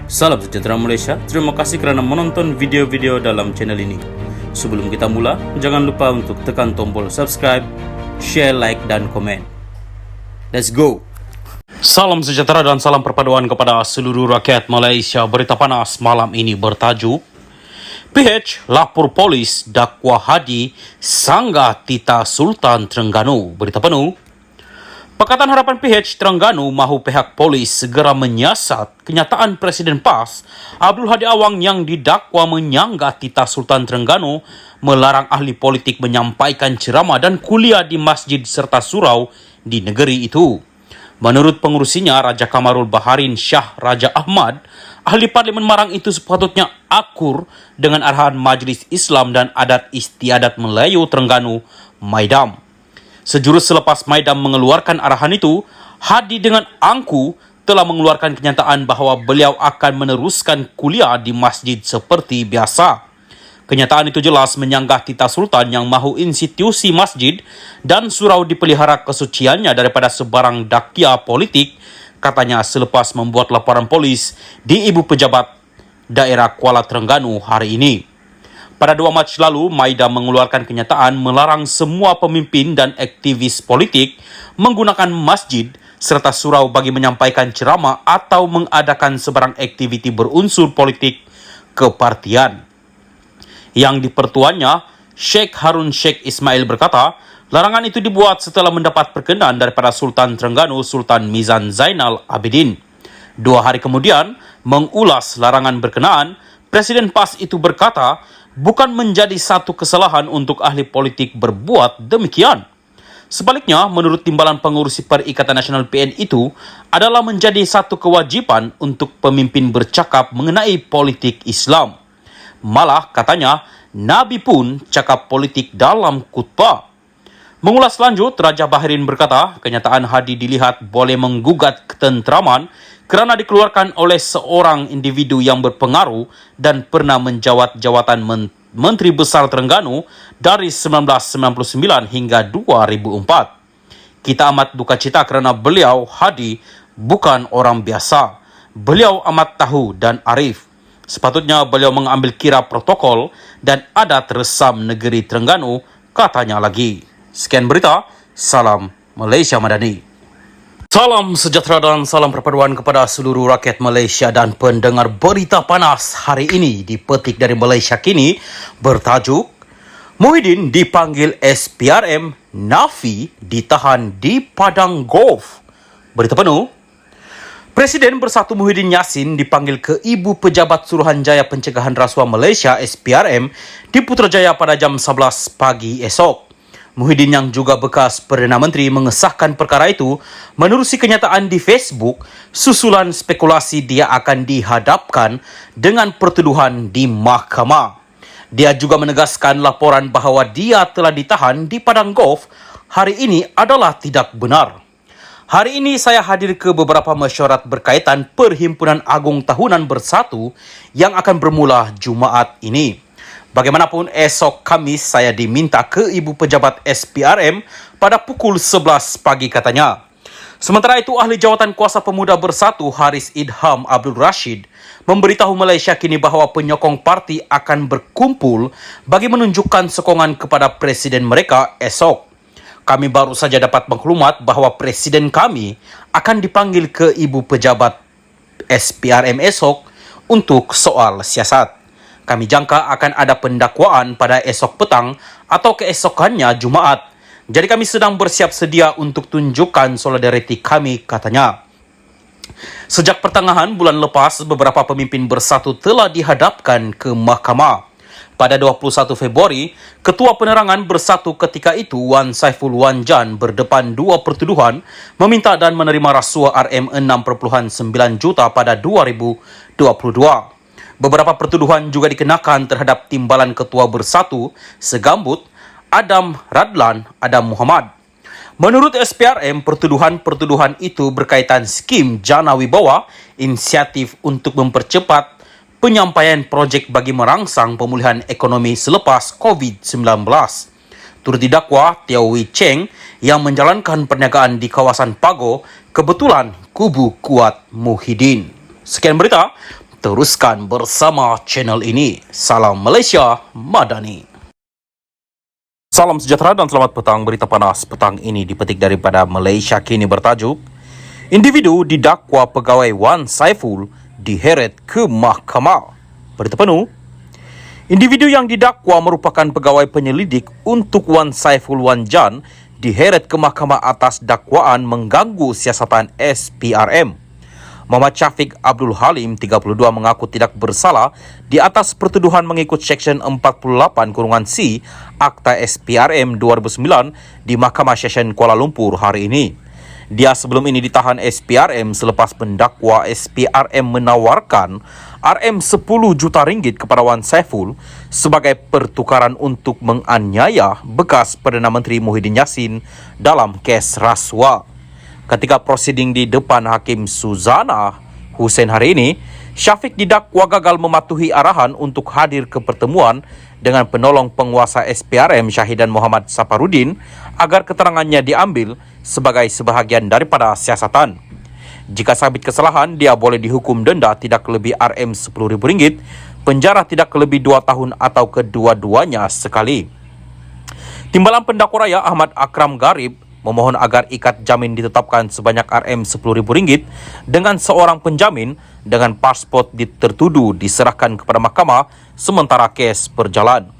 Salam sejahtera Malaysia, terima kasih kerana menonton video-video dalam channel ini. Sebelum kita mula, jangan lupa untuk tekan tombol subscribe, share, like dan komen. Let's go! Salam sejahtera dan salam perpaduan kepada seluruh rakyat Malaysia. Berita panas malam ini bertajuk PH lapor polis dakwa Hadi sanggah Tita Sultan Terengganu. Berita penuh. Pakatan Harapan PH Terengganu mahu pihak polis segera menyiasat kenyataan Presiden PAS Abdul Hadi Awang yang didakwa menyanggah Tita Sultan Terengganu, melarang ahli politik menyampaikan ceramah dan kuliah di masjid serta surau di negeri itu. Menurut pengurusinya, Raja Kamarul Baharin Shah Raja Ahmad, ahli Parlimen Marang itu sepatutnya akur dengan arahan Majlis Islam dan Adat Istiadat Melayu Terengganu, Maidam. Sejurus selepas Maidam mengeluarkan arahan itu, Hadi dengan angku telah mengeluarkan kenyataan bahawa beliau akan meneruskan kuliah di masjid seperti biasa. Kenyataan itu jelas menyanggah Tita Sultan yang mahu institusi masjid dan surau dipelihara kesuciannya daripada sebarang dakia politik, katanya selepas membuat laporan polis di Ibu Pejabat Daerah Kuala Terengganu hari ini. Pada 2 Mac lalu, Maidam mengeluarkan kenyataan melarang semua pemimpin dan aktivis politik menggunakan masjid serta surau bagi menyampaikan ceramah atau mengadakan sebarang aktiviti berunsur politik kepartian. Yang di pertuannya, Sheikh Harun Sheikh Ismail berkata, larangan itu dibuat setelah mendapat perkenan daripada Sultan Terengganu Sultan Mizan Zainal Abidin. 2 hari kemudian, mengulas larangan berkenaan, Presiden PAS itu berkata, bukan menjadi satu kesalahan untuk ahli politik berbuat demikian. Sebaliknya, menurut Timbalan Pengurusi Perikatan Nasional PN itu, adalah menjadi satu kewajipan untuk pemimpin bercakap mengenai politik Islam. Malah, katanya, Nabi pun cakap politik dalam khutbah. Mengulas lanjut, Raja Baharin berkata, kenyataan Hadi dilihat boleh menggugat ketenteraman kerana dikeluarkan oleh seorang individu yang berpengaruh dan pernah menjawat jawatan Menteri Besar Terengganu dari 1999 hingga 2004. Kita amat duka cita kerana beliau, Hadi, bukan orang biasa. Beliau amat tahu dan arif. Sepatutnya beliau mengambil kira protokol dan adat resam negeri Terengganu, katanya lagi. Sekian berita, salam Malaysia Madani. Salam sejahtera dan salam perpaduan kepada seluruh rakyat Malaysia dan pendengar berita panas hari ini dipetik dari Malaysia Kini bertajuk Muhyiddin dipanggil SPRM, Nafi ditahan di Padang Golf. Berita penuh. Presiden Bersatu Muhyiddin Yassin dipanggil ke Ibu Pejabat Suruhanjaya Pencegahan Rasuah Malaysia SPRM di Putrajaya pada jam 11 pagi esok. Muhyiddin yang juga bekas Perdana Menteri mengesahkan perkara itu menerusi kenyataan di Facebook susulan spekulasi dia akan dihadapkan dengan pertuduhan di mahkamah. Dia juga menegaskan laporan bahawa dia telah ditahan di Padang Golf hari ini adalah tidak benar. Hari ini saya hadir ke beberapa mesyuarat berkaitan Perhimpunan Agung Tahunan Bersatu yang akan bermula Jumaat ini. Bagaimanapun, esok Khamis saya diminta ke Ibu Pejabat SPRM pada pukul 11 pagi katanya. Sementara itu, Ahli Jawatan Kuasa Pemuda Bersatu Haris Idham Abdul Rashid memberitahu Malaysia Kini bahawa penyokong parti akan berkumpul bagi menunjukkan sokongan kepada presiden mereka esok. Kami baru saja dapat maklumat bahawa presiden kami akan dipanggil ke Ibu Pejabat SPRM esok untuk soal siasat. Kami jangka akan ada pendakwaan pada esok petang atau keesokannya Jumaat. Jadi kami sedang bersiap sedia untuk tunjukkan solidariti kami, katanya. Sejak pertengahan bulan lepas, beberapa pemimpin Bersatu telah dihadapkan ke mahkamah. Pada 21 Februari, Ketua Penerangan Bersatu ketika itu, Wan Saiful Wanjan, berdepan 2 pertuduhan meminta dan menerima rasuah RM6.9 juta pada 2022. Beberapa pertuduhan juga dikenakan terhadap Timbalan Ketua Bersatu Segambut, Adam Radlan, Adam Muhammad. Menurut SPRM, pertuduhan-pertuduhan itu berkaitan skim Jana Wibawa, inisiatif untuk mempercepat penyampaian projek bagi merangsang pemulihan ekonomi selepas COVID-19. Turut didakwa Tiao Wee Cheng yang menjalankan perniagaan di kawasan Pago, kebetulan kubu kuat Muhyiddin. Sekian berita. Teruskan bersama channel ini. Salam Malaysia Madani. Salam sejahtera dan selamat petang. Berita panas petang ini dipetik daripada Malaysia Kini bertajuk Individu didakwa pegawai Wan Saiful diheret ke mahkamah. Berita penuh. Individu yang didakwa merupakan pegawai penyelidik untuk Wan Saiful Wan Jan diheret ke mahkamah atas dakwaan mengganggu siasatan SPRM. Muhammad Syafiq Abdul Halim, 32, mengaku tidak bersalah di atas pertuduhan mengikut Seksyen 48(C) Akta SPRM 2009 di Mahkamah Session Kuala Lumpur hari ini. Dia sebelum ini ditahan SPRM selepas pendakwa SPRM menawarkan RM10 juta ringgit kepada Wan Saiful sebagai pertukaran untuk menganiaya bekas Perdana Menteri Muhyiddin Yassin dalam kes rasuah. Ketika prosiding di depan Hakim Suzana Hussein hari ini, Syafiq didakwa gagal mematuhi arahan untuk hadir ke pertemuan dengan penolong penguasa SPRM Syahidan Muhammad Saparudin agar keterangannya diambil sebagai sebahagian daripada siasatan. Jika sabit kesalahan, dia boleh dihukum denda tidak lebih RM10,000, penjara tidak lebih 2 tahun atau kedua-duanya sekali. Timbalan pendakwa raya Ahmad Akram Garib memohon agar ikat jamin ditetapkan sebanyak RM10,000 dengan seorang penjamin dengan pasport tertuduh diserahkan kepada mahkamah sementara kes berjalan.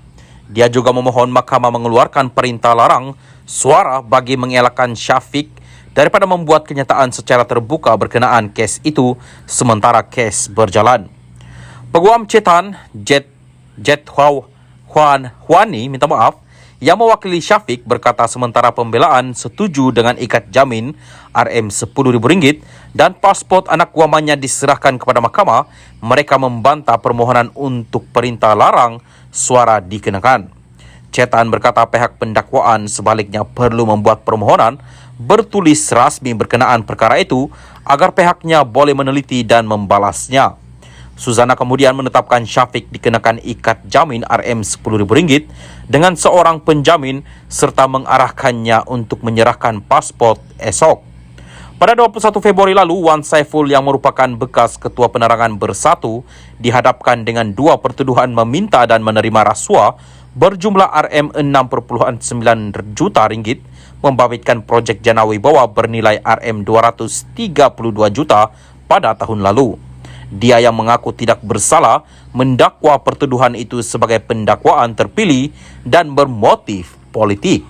Dia juga memohon mahkamah mengeluarkan perintah larang suara bagi mengelakkan Syafiq daripada membuat kenyataan secara terbuka berkenaan kes itu sementara kes berjalan. Peguam Cetan Jet Huani minta maaf yang mewakili Syafiq berkata sementara pembelaan setuju dengan ikat jamin RM10,000 dan pasport anak guamannya diserahkan kepada mahkamah, mereka membantah permohonan untuk perintah larang suara dikenakan. Cetan berkata pihak pendakwaan sebaliknya perlu membuat permohonan bertulis rasmi berkenaan perkara itu agar pihaknya boleh meneliti dan membalasnya. Suzana kemudian menetapkan Syafiq dikenakan ikat jamin RM10,000 dengan seorang penjamin serta mengarahkannya untuk menyerahkan pasport esok. Pada 21 Februari lalu, Wan Saiful yang merupakan bekas Ketua Penerangan Bersatu dihadapkan dengan 2 pertuduhan meminta dan menerima rasuah berjumlah RM6.9 juta ringgit membabitkan projek Jana Wibawa bernilai RM232 juta pada tahun lalu. Dia yang mengaku tidak bersalah mendakwa pertuduhan itu sebagai pendakwaan terpilih dan bermotif politik.